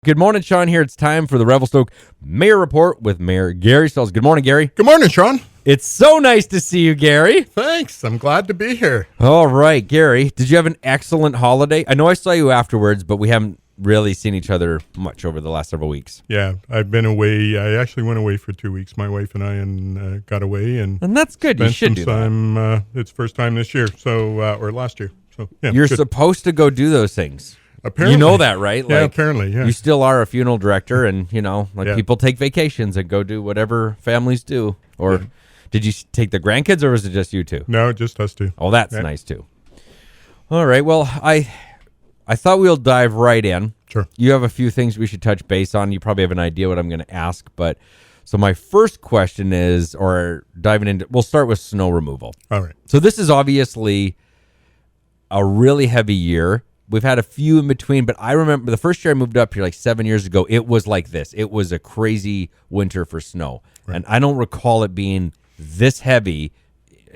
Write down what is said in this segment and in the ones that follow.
Good morning, Sean. Here it's time for the Revelstoke Mayor Report with Mayor Gary Stelz. Good morning, Gary. Good morning, Sean. It's so nice to see you, Gary. Thanks. I'm glad to be here. All right, Gary. Did you have an excellent holiday? I know I saw you afterwards, but we haven't really seen each other much over the last several weeks. Yeah, I've been away. I actually went away for 2 weeks. My wife and I got away and that's good. You should do that. It's first time this year, or last year. So yeah, you're good. supposed to go do those things. Apparently, you know that, right? Yeah, apparently, yeah. You still are a funeral director, and people take vacations and go do whatever families do. Or did you take the grandkids, or was it just you two? No, just us two. Oh, that's nice too. All right. Well, I thought we'll dive right in. Sure. You have a few things we should touch base on. You probably have an idea what I'm going to ask, but so my first question is, or diving into, we'll start with snow removal. All right. So this is obviously a really heavy year. We've had a few in between, but I remember the first year I moved up here like 7 years ago, it was like this. It was a crazy winter for snow. Right. And I don't recall it being this heavy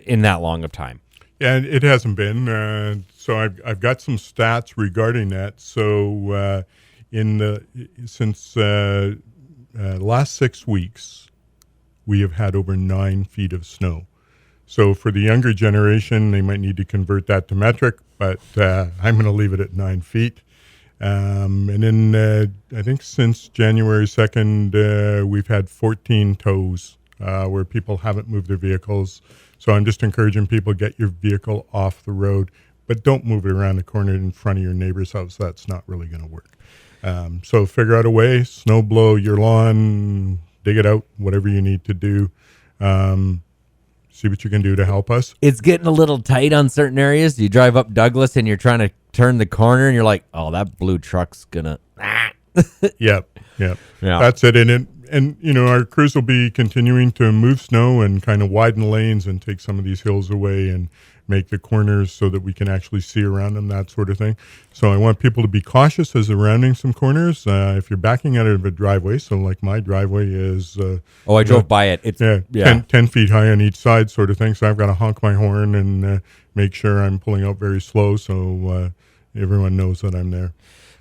in that long of time. Yeah, it hasn't been. So I've got some stats regarding that. So since last 6 weeks, we have had over 9 feet of snow. So for the younger generation, they might need to convert that to metric, but I'm going to leave it at 9 feet. And then I think since January 2nd, we've had 14 tows where people haven't moved their vehicles. So I'm just encouraging people, get your vehicle off the road, but don't move it around the corner in front of your neighbor's house. That's not really going to work. So figure out a way, snow blow your lawn, dig it out, whatever you need to do. See what you can do to help us. It's getting a little tight on certain areas. You drive up Douglas and you're trying to turn the corner and you're like, oh, that blue truck's gonna. Yep. That's it. And our crews will be continuing to move snow and kind of widen lanes and take some of these hills away and make the corners so that we can actually see around them, that sort of thing. So I want people to be cautious as they're rounding some corners. If you're backing out of a driveway, so like my driveway is... I drove by it. It's 10 feet high on each side sort of thing. So I've got to honk my horn and make sure I'm pulling out very slow so everyone knows that I'm there.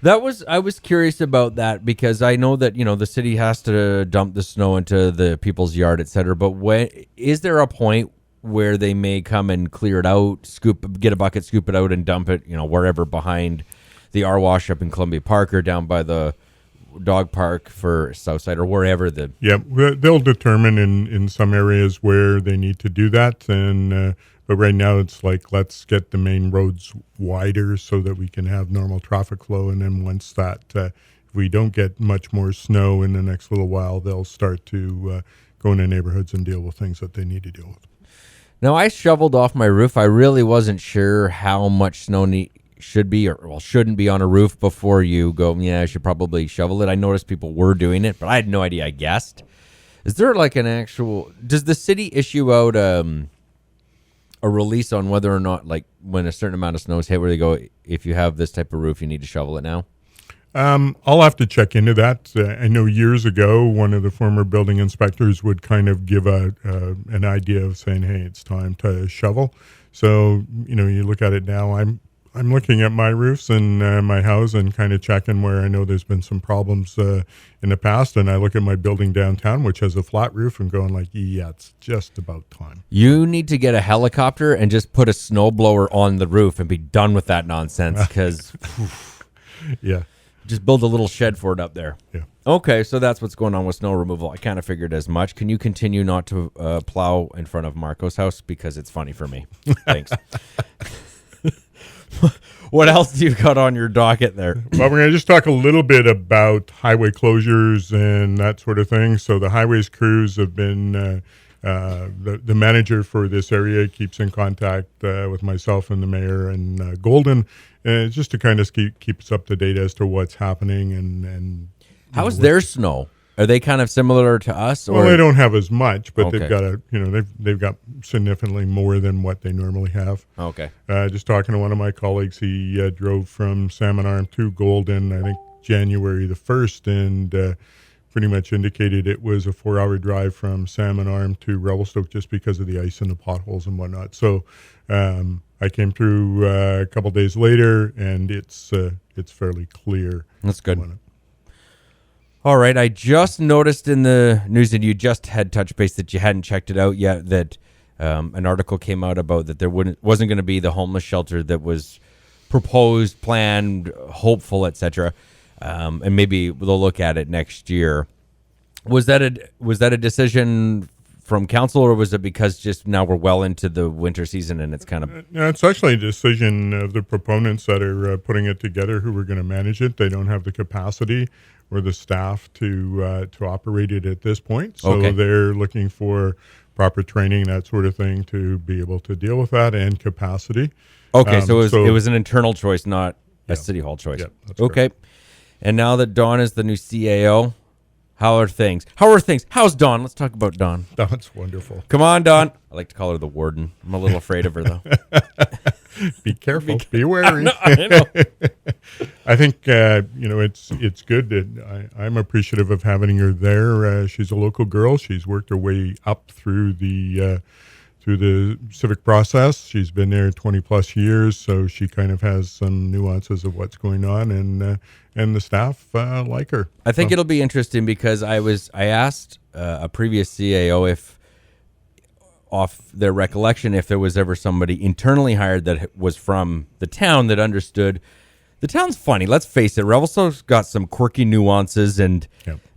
I was curious about that because I know that, the city has to dump the snow into the people's yard, et cetera. But is there a point where they may come and clear it out, get a bucket, scoop it out and dump it, wherever behind the R Wash up in Columbia Park or down by the dog park for Southside or wherever they'll determine in some areas where they need to do that. But right now it's like, let's get the main roads wider so that we can have normal traffic flow. And then once that, if we don't get much more snow in the next little while, they'll start to go into neighborhoods and deal with things that they need to deal with. Now, I shoveled off my roof. I really wasn't sure how much snow should be or shouldn't be on a roof before you go, I should probably shovel it. I noticed people were doing it, but I had no idea. I guessed. Is there like does the city issue out a release on whether or not, like when a certain amount of snow is hit, where they go, if you have this type of roof, you need to shovel it now? I'll have to check into that. I know years ago, one of the former building inspectors would kind of give an idea of saying, hey, it's time to shovel. So, you look at it now, I'm looking at my roofs and my house and kind of checking where I know there's been some problems in the past. And I look at my building downtown, which has a flat roof, and going like, yeah, it's just about time. You need to get a helicopter and just put a snowblower on the roof and be done with that nonsense because... Yeah. Just build a little shed for it up there. Yeah. Okay, so that's what's going on with snow removal. I kind of figured as much. Can you continue not to plow in front of Marco's house? Because it's funny for me. Thanks. What else do you got on your docket there? Well, we're going to just talk a little bit about highway closures and that sort of thing. So the highways crews have been... the manager for this area keeps in contact with myself and the mayor and Golden, just to kind of keep us up to date as to what's happening and how's their snow? Are they kind of similar to us? Or? Well, they don't have as much, but okay. They've got they've got significantly more than what they normally have. Okay. Just talking to one of my colleagues, he drove from Salmon Arm to Golden, I think January the 1st, and pretty much indicated it was a 4-hour drive from Salmon Arm to Revelstoke just because of the ice and the potholes and whatnot. So I came through a couple days later, and it's fairly clear. That's good. All right. I just noticed in the news, and you just had touch base that you hadn't checked it out yet, that an article came out about that there wasn't going to be the homeless shelter that was proposed, planned, hopeful, etc. And maybe they'll look at it next year. Was that a decision from council, or was it because just now we're well into the winter season and it's kind of... No, it's actually a decision of the proponents that are putting it together who are going to manage it. They don't have the capacity or the staff to operate it at this point. So they're looking for proper training, that sort of thing, to be able to deal with that, and capacity. Okay, so it was an internal choice, not a city hall choice. Yeah, that's okay. correct. And now that Dawn is the new CAO, how are things? How's Dawn? Let's talk about Dawn. That's wonderful. Come on, Dawn. I like to call her the warden. I'm a little afraid of her, though. Be careful. Be wary. I know. I think it's good that I'm appreciative of having her there. She's a local girl. She's worked her way up through the civic process. She's been there 20 plus years, so she kind of has some nuances of what's going on, and the staff like her. I think it'll be interesting because I asked a previous CAO if, off their recollection, if there was ever somebody internally hired that was from the town that understood. The town's funny. Let's face it. Revelstoke's got some quirky nuances, and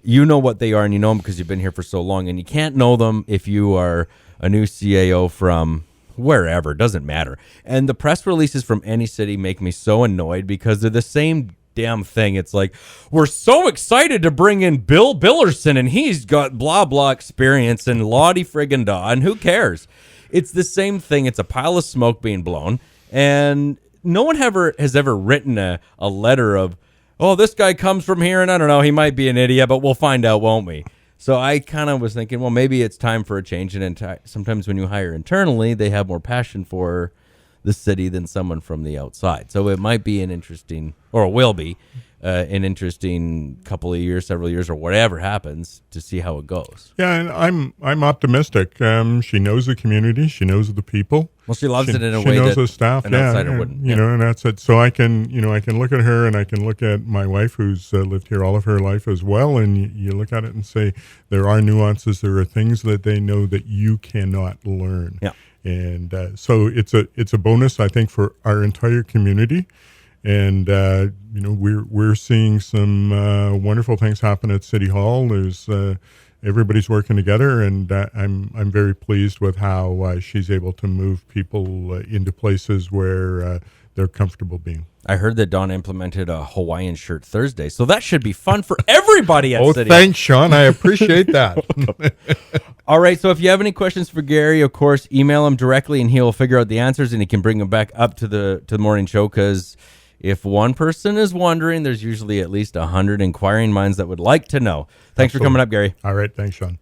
you know what they are, and you know them because you've been here for so long, and you can't know them if you are a new CAO from wherever. It doesn't matter. And the press releases from any city make me so annoyed because they're the same damn thing. It's like, we're so excited to bring in Bill Billerson, and he's got blah blah experience, and Lottie friggin' da, and who cares? It's the same thing. It's a pile of smoke being blown, and no one has ever written a letter of, oh, this guy comes from here, and I don't know, he might be an idiot, but we'll find out, won't we? So I kind of was thinking, well, maybe it's time for a change. And sometimes when you hire internally, they have more passion for the city than someone from the outside. So it might be an interesting, or will be, an interesting couple of years, several years, or whatever happens to see how it goes. Yeah, and I'm optimistic. She knows the community. She knows the people. Well, she loves it in a way she knows that the staff. an outsider wouldn't. You know, and that's it. So I can look at her, and I can look at my wife, who's lived here all of her life as well, and you look at it and say there are nuances. There are things that they know that you cannot learn. Yeah. And so it's a bonus, I think, for our entire community. And we're seeing some wonderful things happen at City Hall. There's everybody's working together, and I'm very pleased with how she's able to move people into places where they're comfortable being. I heard that Dawn implemented a Hawaiian shirt Thursday, so that should be fun for everybody at City. Oh, thanks, Sean. I appreciate that. All right, so if you have any questions for Gary, of course, email him directly, and he'll figure out the answers, and he can bring them back up to the morning show, because if one person is wondering, there's usually at least 100 inquiring minds that would like to know. Thanks for coming up, Gary. All right, thanks, Sean.